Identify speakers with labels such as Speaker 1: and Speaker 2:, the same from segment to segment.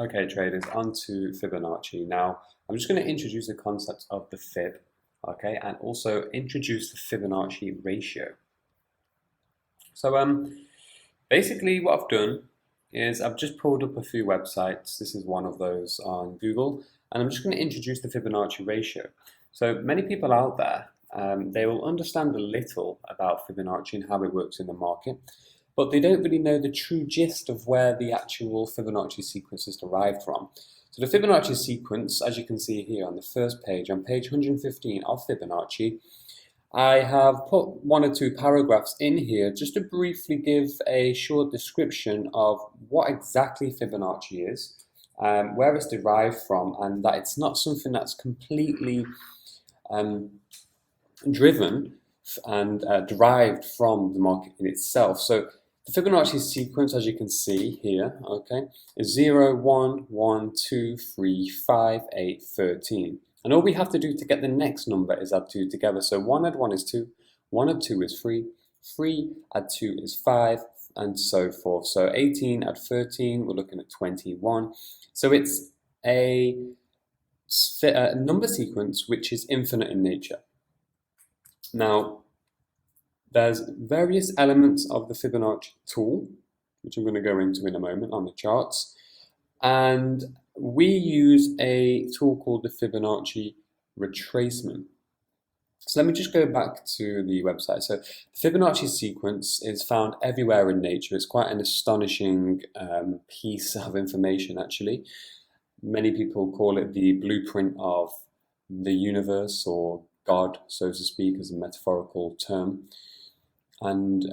Speaker 1: Okay, traders, on to Fibonacci. Now, I'm just going to introduce the concept of the fib, okay, and also introduce the Fibonacci ratio. So, basically what I've done is I've just pulled up a few websites. This is one of those on Google, and I'm just going to introduce the Fibonacci ratio. So many people out there, they will understand a little about Fibonacci and how it works in the market, but they don't really know the true gist of where the actual Fibonacci sequence is derived from. So the Fibonacci sequence, as you can see here on the first page, on page 115 of Fibonacci, I have put one or two paragraphs in here just to briefly give a short description of what exactly Fibonacci is, where it's derived from, and that it's not something that's completely driven and derived from the market in itself. So the Fibonacci sequence, as you can see here, okay, is 0, 1, 1, 2, 3, 5, 8, 13. And all we have to do to get the next number is add 2 together. So 1 add 1 is 2, 1 add 2 is 3, 3 add 2 is 5, and so forth. So 18 add 13, we're looking at 21. So it's a number sequence which is infinite in nature. Now, there's various elements of the Fibonacci tool, which I'm going to go into in a moment on the charts, and we use a tool called the Fibonacci retracement. So let me just go back to the website. So the Fibonacci sequence is found everywhere in nature. It's quite an astonishing piece of information, actually. Many people call it the blueprint of the universe, or God, so to speak, as a metaphorical term. And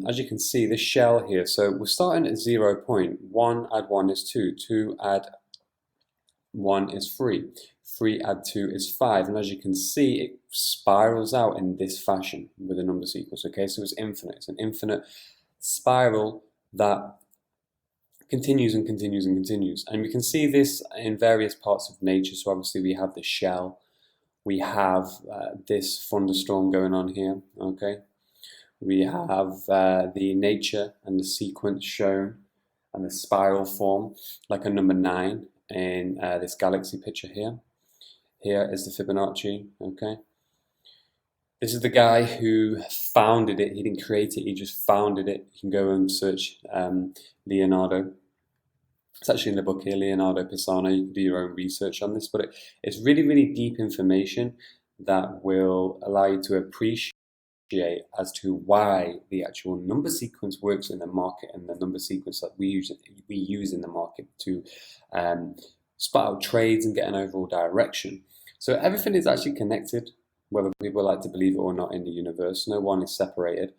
Speaker 1: as you can see, this shell here, so we're starting at 0 point. 1 add 1 is 2, 2 add 1 is 3, 3 add 2 is 5, and as you can see, it spirals out in this fashion with a number sequence, okay? So it's infinite. It's an infinite spiral that continues and continues and continues. And we can see this in various parts of nature. So obviously we have the shell, we have this thunderstorm going on here, okay? We have the nature and the sequence shown and the spiral form, like a number 9 in this galaxy picture here. Here is the Fibonacci, okay? This is the guy who founded it. He didn't create it, he just founded it. You can go and search Leonardo. It's actually in the book here, Leonardo Pisano. You can do your own research on this, but it's really, really deep information that will allow you to appreciate as to why the actual number sequence works in the market, and the number sequence that we use in the market to spot out trades and get an overall direction. So everything is actually connected, whether people like to believe it or not, in the universe. No one is separated.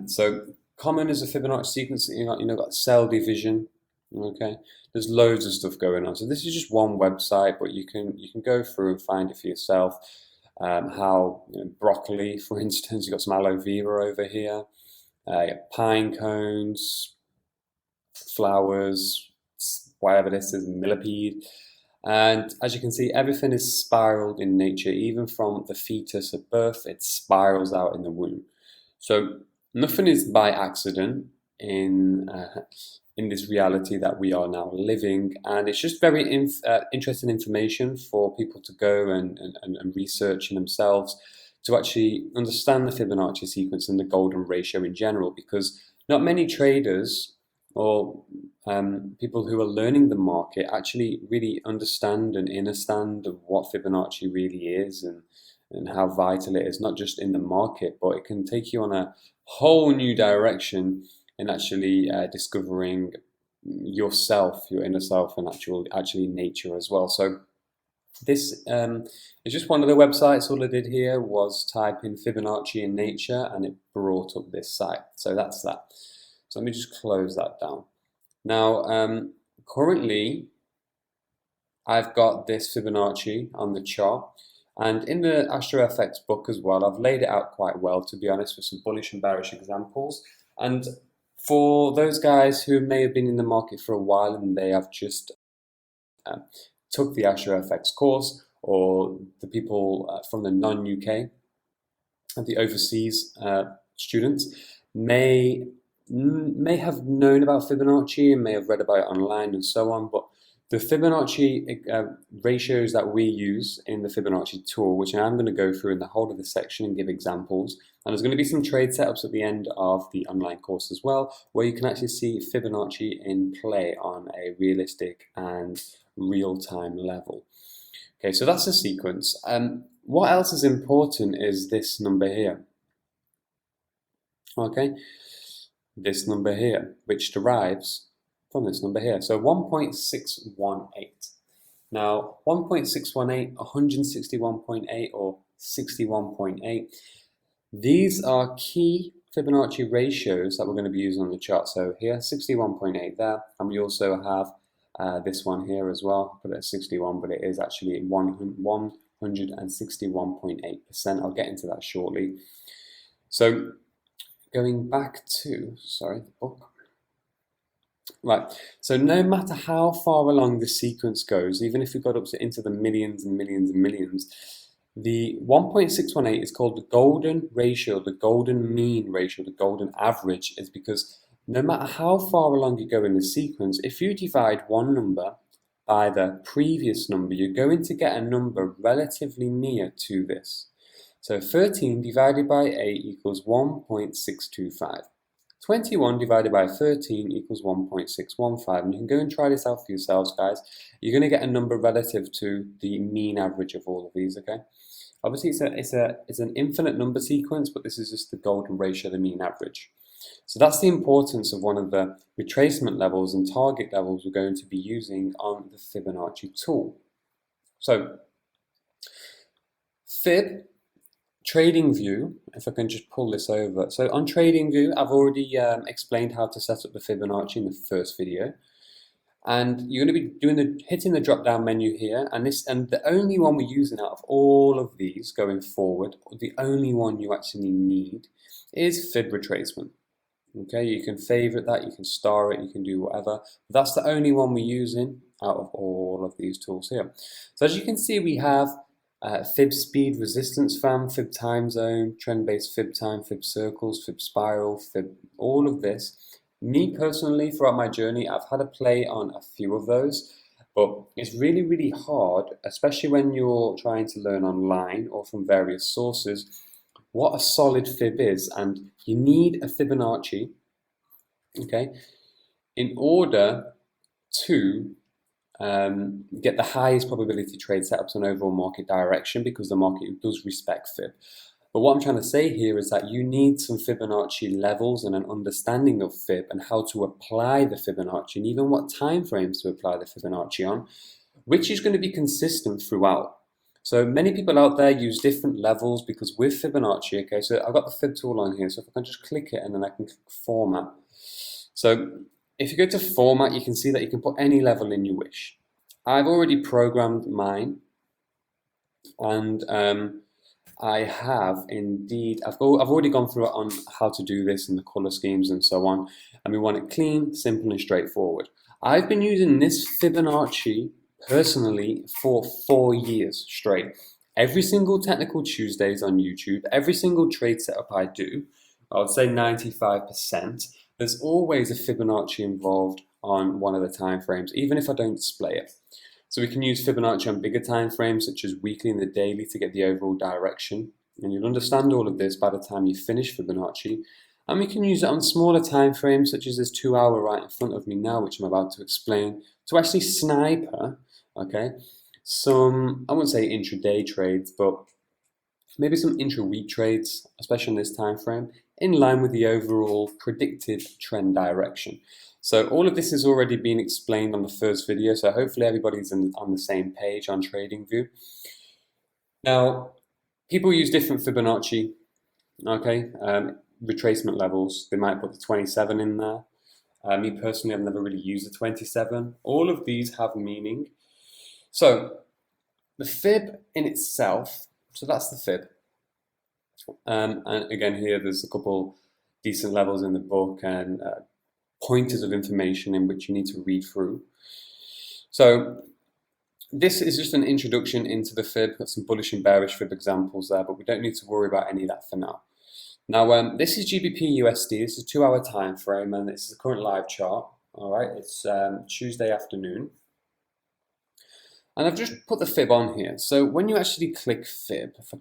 Speaker 1: So common is a Fibonacci sequence. Got cell division. Okay, there's loads of stuff going on. So this is just one website, but you can go through and find it for yourself. How broccoli, for instance, you've got some aloe vera over here, pine cones, flowers, whatever this is, millipede. And as you can see, everything is spiraled in nature. Even from the fetus at birth, it spirals out in the womb. So nothing is by accident in this reality that we are now living, and it's just very interesting information for people to go and research in themselves to actually understand the Fibonacci sequence and the golden ratio in general, because not many traders or people who are learning the market actually really understand and understand what Fibonacci really is, and how vital it is, not just in the market, but it can take you on a whole new direction in actually discovering yourself, your inner self, and actually nature as well. So this is just one of the websites. All I did here was type in Fibonacci in nature, and it brought up this site. So that's that. So let me just close that down. Now, currently, I've got this Fibonacci on the chart, and in the astrofx book as well, I've laid it out quite well, to be honest, with some bullish and bearish examples. And for those guys who may have been in the market for a while and they have just took the astrofx course, or the people from the non-UK and the overseas students may have known about Fibonacci and may have read about it online and so on, but The Fibonacci ratios that we use in the Fibonacci tool, which I'm going to go through in the whole of this section and give examples. And there's going to be some trade setups at the end of the online course as well, where you can actually see Fibonacci in play on a realistic and real-time level. Okay, so that's the sequence. What else is important is this number here. Okay, this number here, which derives from this number here. So 1.618. Now, 1.618, 161.8 or 61.8, these are key Fibonacci ratios that we're going to be using on the chart. So here, 61.8 there, and we also have this one here as well. Put it at 61, but it is actually 161.8%. I'll get into that shortly. So going back to, the book. Right, so no matter how far along the sequence goes, even if we got up to into the millions and millions and millions, the 1.618 is called the golden ratio, the golden mean ratio, the golden average, is because no matter how far along you go in the sequence, if you divide one number by the previous number, you're going to get a number relatively near to this. So 13 divided by 8 equals 1.625. 21 divided by 13 equals 1.615, and you can go and try this out for yourselves, guys. You're going to get a number relative to the mean average of all of these, okay? Obviously, it's an infinite number sequence, but this is just the golden ratio, the mean average. So that's the importance of one of the retracement levels and target levels we're going to be using on the Fibonacci tool. So, Fib, Trading View, if I can just pull this over. So on Trading View, I've already explained how to set up the Fibonacci in the first video. And you're going to be hitting the drop down menu here, and the only one we're using out of all of these going forward, the only one you actually need is Fib retracement. Okay, you can favorite that, you can star it, you can do whatever. That's the only one we're using out of all of these tools here. So as you can see, we have Fib speed, resistance fan, Fib time zone, trend-based Fib time, Fib circles, Fib spiral, Fib, all of this. Me personally, throughout my journey, I've had a play on a few of those, but it's really, really hard, especially when you're trying to learn online or from various sources, what a solid Fib is. And you need a Fibonacci, okay, in order to get the highest probability trade setups and overall market direction, because the market does respect Fib. But what I'm trying to say here is that you need some Fibonacci levels and an understanding of Fib and how to apply the Fibonacci and even what time frames to apply the Fibonacci on, which is going to be consistent throughout. So many people out there use different levels because with Fibonacci, okay, so I've got the Fib tool on here, so if I can just click it and then I can click Format. So if you go to Format, you can see that you can put any level in you wish. I've already programmed mine, and I have indeed, I've already gone through it on how to do this and the color schemes and so on, and we want it clean, simple and straightforward. I've been using this Fibonacci personally for 4 years straight. Every single Technical Tuesdays on YouTube, every single trade setup I do, I would say 95%, there's always a Fibonacci involved on one of the time frames, even if I don't display it. So we can use Fibonacci on bigger time frames, such as weekly and the daily, to get the overall direction. And you'll understand all of this by the time you finish Fibonacci. And we can use it on smaller time frames, such as this 2 hour right in front of me now, which I'm about to explain, to actually sniper, okay, some, I wouldn't say intraday trades, but maybe some intra-week trades, especially in this time frame, in line with the overall predicted trend direction. So all of this has already been explained on the first video, so hopefully everybody's on the same page on TradingView. Now, people use different Fibonacci, okay, retracement levels. They might put the 27 in there. Me personally, I've never really used the 27. All of these have meaning. So the Fib in itself, so that's the Fib. And again here, there's a couple decent levels in the book and pointers of information in which you need to read through. So this is just an introduction into the Fib. Got some bullish and bearish Fib examples there, but we don't need to worry about any of that for now. Now, this is GBP USD. This is a 2 hour time frame, and this is the current live chart. All right, it's Tuesday afternoon. And I've just put the fib on here. So when you actually click fib, if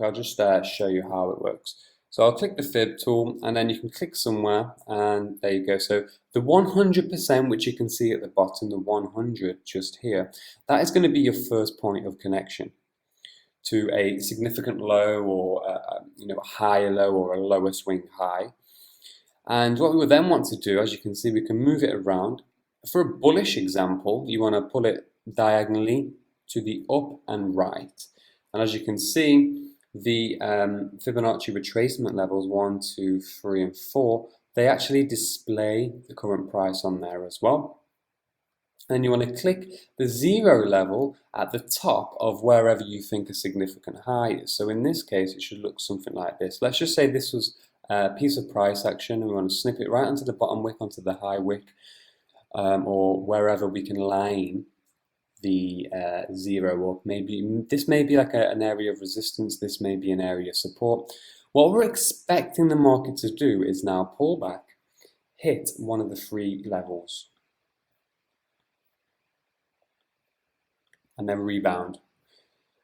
Speaker 1: I'll just show you how it works. So I'll click the fib tool, and then you can click somewhere, and there you go. So the 100%, which you can see at the bottom, the 100 just here, that is going to be your first point of connection to a significant low, or a higher low, or a lower swing high. And what we would then want to do, as you can see, we can move it around. For a bullish example, you want to pull it diagonally to the up and right. And as you can see, the Fibonacci retracement levels 1, 2, 3, and 4, they actually display the current price on there as well. And you want to click the 0 level at the top of wherever you think a significant high is. So in this case, it should look something like this. Let's just say this was a piece of price action, and we want to snip it right onto the bottom wick, onto the high wick, or wherever we can line the 0, or maybe this may be like an area of resistance, this may be an area of support. What we're expecting the market to do is now pull back, hit one of the 3 levels, and then rebound.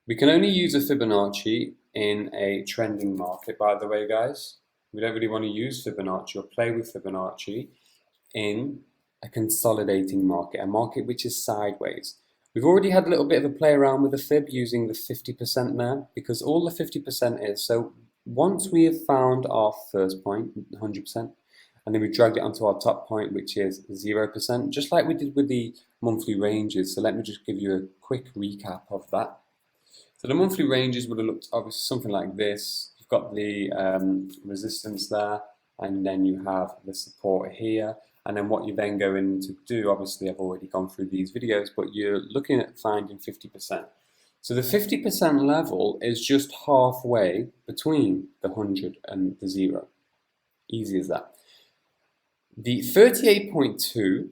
Speaker 1: We can only use a Fibonacci in a trending market, by the way, guys. We don't really want to use Fibonacci or play with Fibonacci in a consolidating market, a market which is sideways. We've already had a little bit of a play around with the fib using the 50% there, because all the 50% is, so once we have found our first point, 100%, and then we dragged it onto our top point, which is 0%, just like we did with the monthly ranges. So let me just give you a quick recap of that. So the monthly ranges would have looked obviously something like this. You've got the resistance there, and then you have the support here. And then what you're then going to do, obviously I've already gone through these videos, but you're looking at finding 50%. So the 50% level is just halfway between the 100 and the 0. Easy as that. The 38.2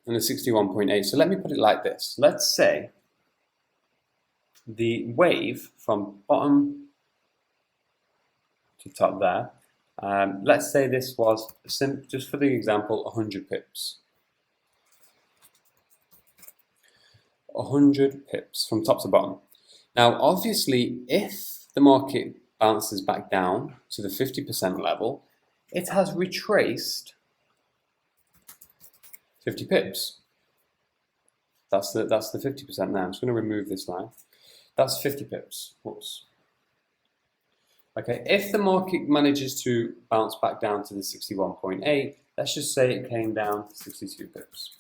Speaker 1: and the 61.8, so let me put it like this. Let's say the wave from bottom to top there, let's say this was, just for the example, 100 pips. 100 pips from top to bottom. Now, obviously, if the market bounces back down to the 50% level, it has retraced 50 pips. That's the 50% now. I'm just going to remove this line. That's 50 pips. Whoops. Okay, if the market manages to bounce back down to the 61.8, let's just say it came down to 62 pips.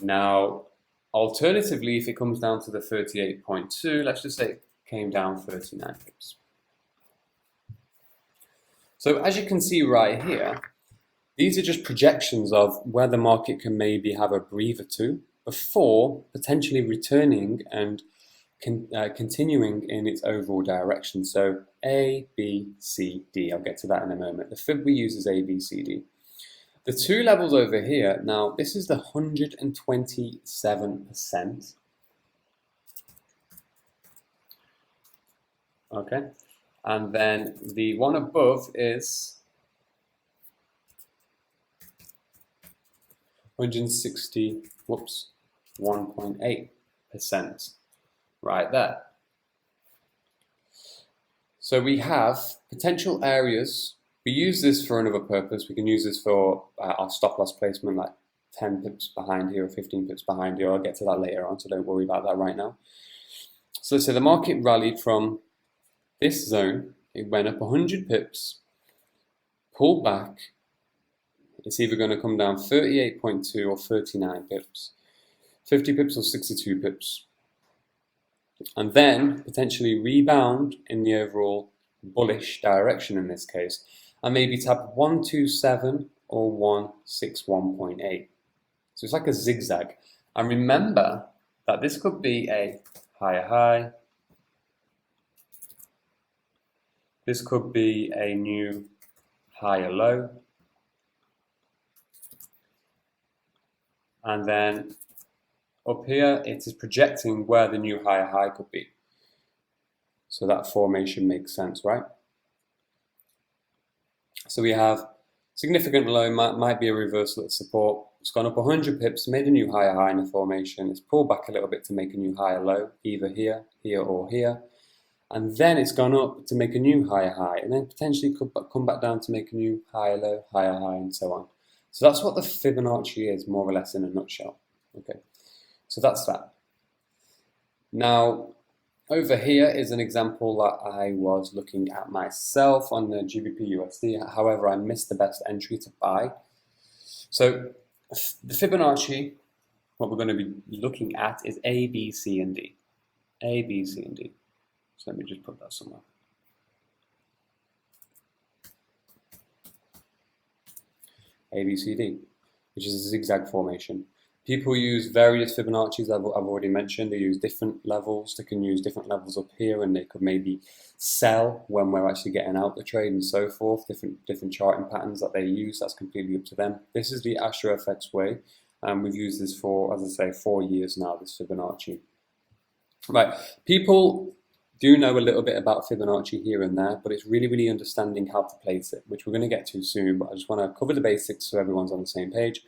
Speaker 1: Now, alternatively, if it comes down to the 38.2, let's just say it came down 39 pips. So as you can see right here, these are just projections of where the market can maybe have a breather to before potentially returning and continuing in its overall direction. So A, B, C, D. I'll get to that in a moment. The fib we use is A, B, C, D. The 2 levels over here, now this is the 127%. Okay, and then the one above is 1.8%. Right there. So we have potential areas. We use this for another purpose. We can use this for our stop loss placement, like 10 pips behind here or 15 pips behind here. I'll get to that later on, so don't worry about that right now. So let's say the market rallied from this zone. It went up 100 pips, pulled back. It's either going to come down 38.2 or 39 pips, 50 pips or 62 pips. And then potentially rebound in the overall bullish direction in this case, and maybe tap 127 or 161.8. So it's like a zigzag. And remember that this could be a higher high. This could be a new higher low. And then up here, it is projecting where the new higher high could be. So that formation makes sense, right? So we have significant low might be a reversal at support. It's gone up 100 pips, made a new higher high in the formation. It's pulled back a little bit to make a new higher low, either here, here, or here. And then it's gone up to make a new higher high, and then potentially could come back down to make a new higher low, higher high, and so on. So that's what the Fibonacci is, more or less in a nutshell. Okay, so that's that. Now, over here is an example that I was looking at myself on the GBP USD. However, I missed the best entry to buy. So the Fibonacci, what we're going to be looking at is A, B, C, and D. A, B, C, and D. So let me just put that somewhere. A, B, C, D, which is a zigzag formation. People use various Fibonacci's, I've already mentioned. They use different levels. They can use different levels up here, and they could maybe sell when we're actually getting out the trade and so forth. Different charting patterns that they use, that's completely up to them. This is the astrofx way, and we've used this for, as I say, 4 years now, this Fibonacci. Right, people do know a little bit about Fibonacci here and there, but it's really understanding how to place it, which we're going to get to soon, but I just want to cover the basics so everyone's on the same page.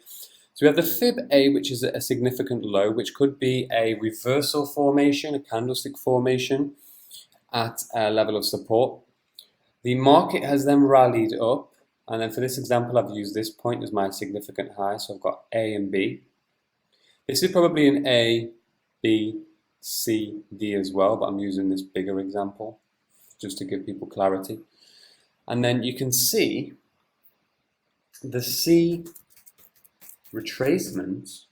Speaker 1: So we have the Fib A, which is a significant low, which could be a reversal formation, a candlestick formation at a level of support. The market has then rallied up, and then for this example, I've used this point as my significant high, so I've got A and B. This is probably an A, B, C, D as well, but I'm using this bigger example just to give people clarity. And then you can see the C retracement,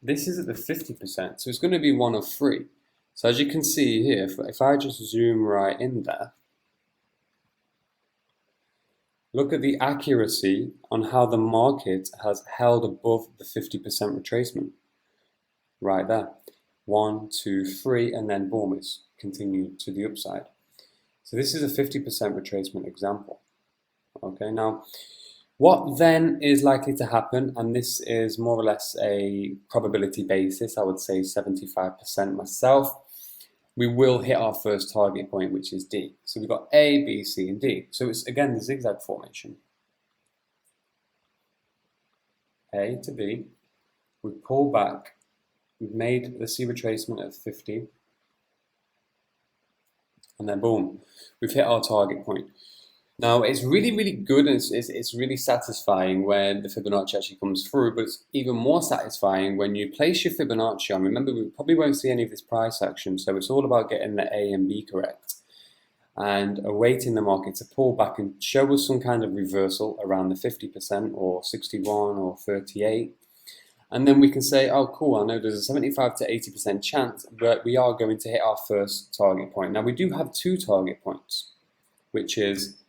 Speaker 1: this is at the 50%, so it's going to be one of 3. So as you can see here, if I just zoom right in there, look at the accuracy on how the market has held above the 50% retracement. Right there. 1, 2, 3, and then boom, it's continued to the upside. So this is a 50% retracement example. Okay, now what then is likely to happen, and this is more or less a probability basis, I would say 75% myself, we will hit our first target point, which is D. So we've got A, B, C, and D. So it's again the zigzag formation. A to B, we pull back, we've made the C retracement at 50, and then boom, we've hit our target point. Now it's really good, and it's really satisfying when the Fibonacci actually comes through, but it's even more satisfying when you place your Fibonacci on. Remember, we probably won't see any of this price action, so it's all about getting the A and B correct and awaiting the market to pull back and show us some kind of reversal around the 50% or 61 or 38. And then we can say, oh cool, I know there's a 75 to 80% chance that we are going to hit our first target point. Now we do have 2 target points, which is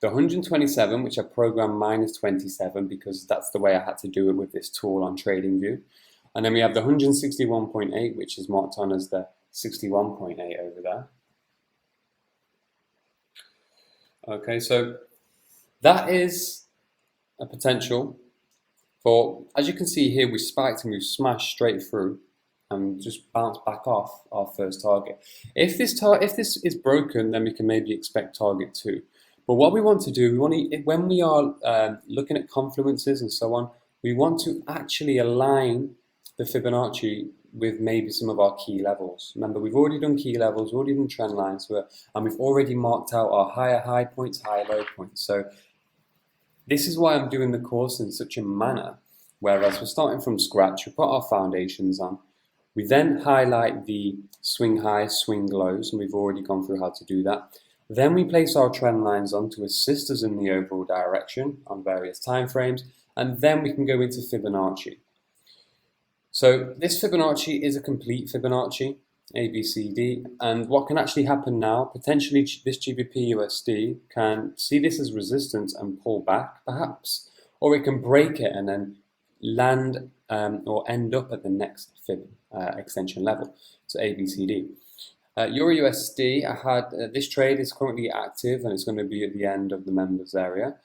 Speaker 1: the 127, which I programmed -27 because that's the way I had to do it with this tool on TradingView. And then we have the 161.8, which is marked on as the 61.8 over there. Okay, so that is a potential for, as you can see here, we spiked and we've smashed straight through and just bounced back off our first target. If this is broken, then we can maybe expect target 2. But what we want to do, when we are looking at confluences and so on, we want to actually align the Fibonacci with maybe some of our key levels. Remember, we've already done key levels, we've already done trend lines, and we've already marked out our higher high points, higher low points. So this is why I'm doing the course in such a manner, whereas we're starting from scratch, we put our foundations on, we then highlight the swing highs, swing lows, and we've already gone through how to do that. Then we place our trend lines on to assist us in the overall direction on various time frames, and then we can go into Fibonacci. So this Fibonacci is a complete Fibonacci, A, B, C, D, and what can actually happen now, potentially this GBP USD can see this as resistance and pull back, perhaps, or it can break it and then land or end up at the next Fib extension level, so A, B, C, D. Euro USD, I had this trade is currently active and it's going to be at the end of the members area.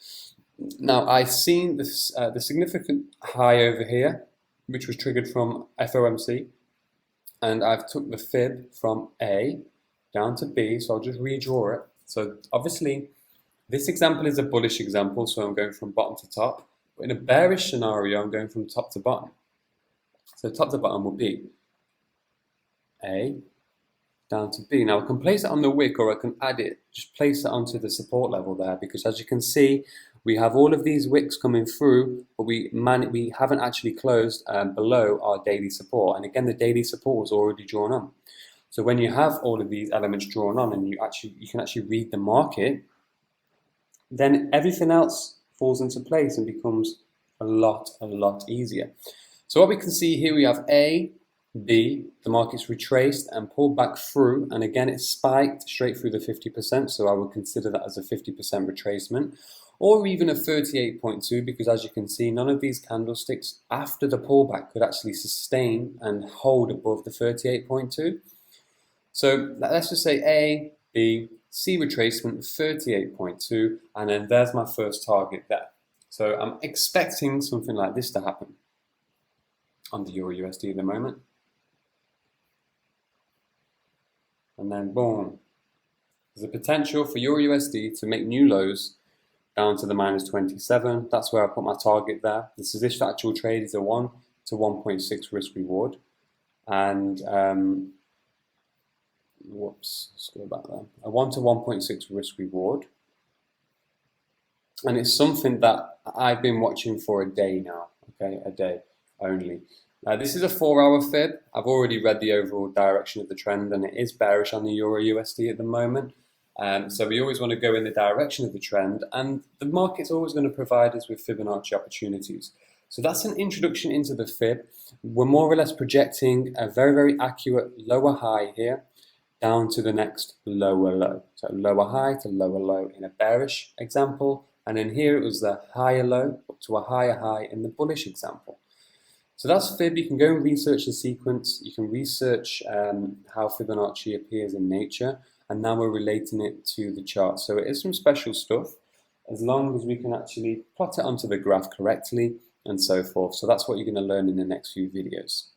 Speaker 1: Now I've seen this the significant high over here, which was triggered from FOMC, and I've took the fib from A down to B, so I'll just redraw it. So obviously This example is a bullish example, so I'm going from bottom to top. But in a bearish scenario, I'm going from top to bottom. So top to bottom will be A down to B. Now I can place it on the wick, or I can add it, just place it onto the support level there, because as you can see, we have all of these wicks coming through, but we haven't actually closed below our daily support. And again, the daily support was already drawn on. So when you have all of these elements drawn on, and you can actually read the market, then everything else falls into place and becomes a lot easier. So what we can see here, we have A, B, the market's retraced and pulled back through, and again it spiked straight through the 50%, so I would consider that as a 50% retracement, or even a 38.2, because as you can see, none of these candlesticks after the pullback could actually sustain and hold above the 38.2. So let's just say A, B, C retracement 38.2, and then there's my first target there. So I'm expecting something like this to happen on the Euro USD at the moment. And then boom, there's a potential for Euro USD to make new lows down to the -27. That's where I put my target there. This actual trade is a 1 to 1.6 risk reward. And let's go back there. A 1 to 1.6 risk reward. And it's something that I've been watching for a day now, okay, a day only. This is a 4-hour fib. I've already read the overall direction of the trend, and it is bearish on the Euro USD at the moment. So we always want to go in the direction of the trend, and the market's always going to provide us with Fibonacci opportunities. So that's an introduction into the fib. We're more or less projecting a very accurate lower high here down to the next lower low. So lower high to lower low in a bearish example, and then here it was the higher low up to a higher high in the bullish example. So that's fib. You can go and research the sequence. You can research how Fibonacci appears in nature, and now we're relating it to the chart. So it is some special stuff, as long as we can actually plot it onto the graph correctly and so forth. So that's what you're going to learn in the next few videos.